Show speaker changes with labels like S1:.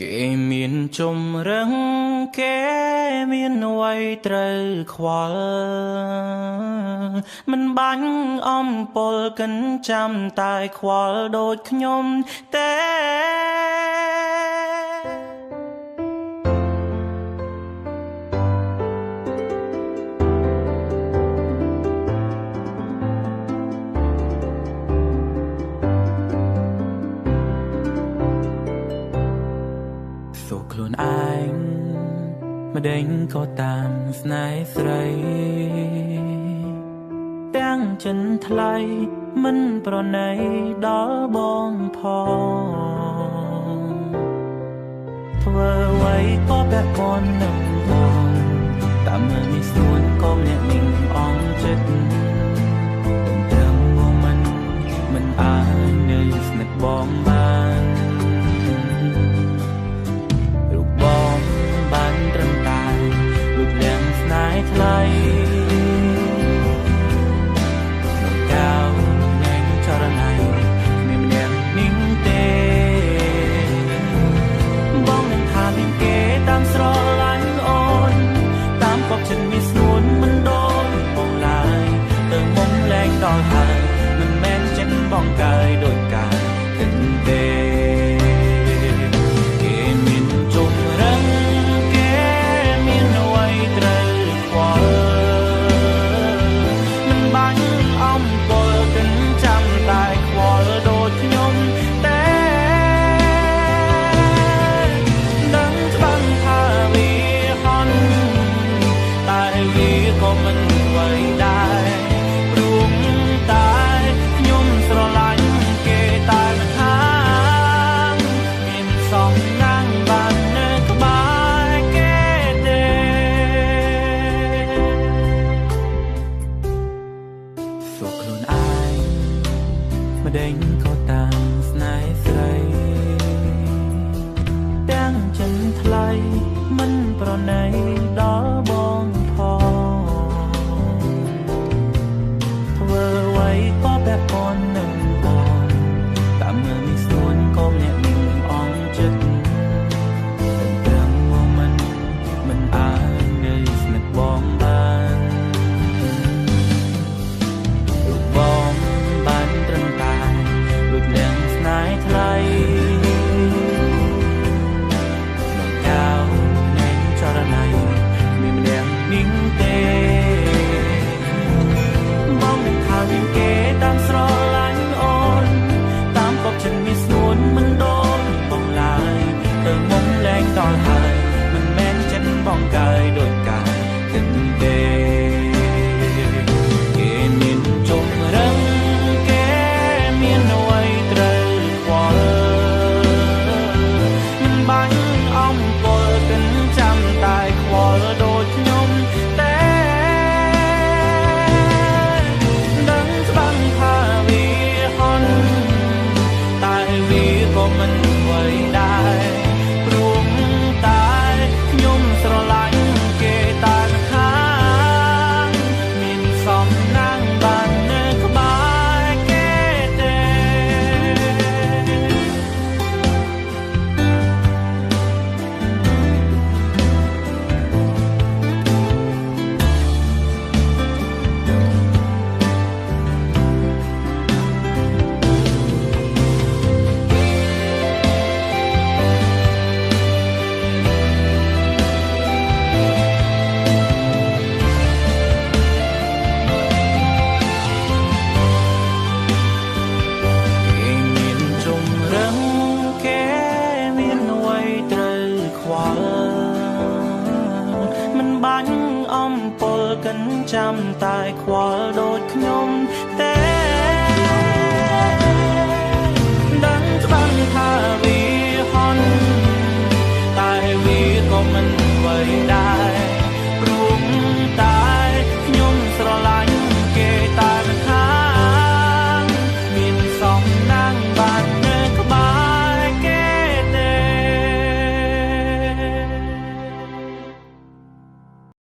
S1: គេមានជំរឹងគេមានអ្វីត្រូវខ្វល់មិនបាញ់អំពលកិនចាំតែខ្វល់ដូចខ្ញុំទេសុខខ្លួនឯងម្ដេចក៏តាមស្នេហ៍ស្រីទាំងចិនថ្លៃមិនប្រណីដល់បងផងធ្វើអ្វីក៏បែបបននឹងបងតាមមើលនេះស្នួនក៏ម្នាក់នឹងអងចិត្តទាំងមកមិនអាចនៅស្និទ្ធបងបានថ្លៃក្នុងកៅញ៉ែងចរណៃមានម្នាក់នេះទេបងនឹងថាមានគេតាមស្រឡាញ់អូនតាមកប់ចិត្តមានស្នួនមិនដូចបងឡើយទៅមុំលែងដល់ហើយមិនមែនចិត្តបងកាយដូចកាយគិតទេម្ដេចក៏តាមស្នេហ៍ស្រីទាំងចិនថ្លៃមិនប្រណីដល់បងផងធ្វើអ្វីក៏បែបបននឹងបងតាមមើលនេះស្នួនក៏ម្នាក់នឹងអងចិត្តទាំងមកមិនអាចនៅស្និទ្ធបងបានបងបានត្រឹមតែដូចទាំងស្នេហ៍ថ្លៃក្នុងកៅញ៉ែងចរណៃមានម្នាក់នេះទេបងនឹងថាមានគេតាមស្រឡាញ់អូនតាមកប់ចិត្តមានស្នួនមិនដូចបងឡើយទៅមុំលែងដល់ហើយមិនមែនចិត្តបងកាយដូចកាយគិតទេគេមានជំរឹងមិនបាញ់អំពលកិនចាំតែខ្វល់ដូចខ្ញុំ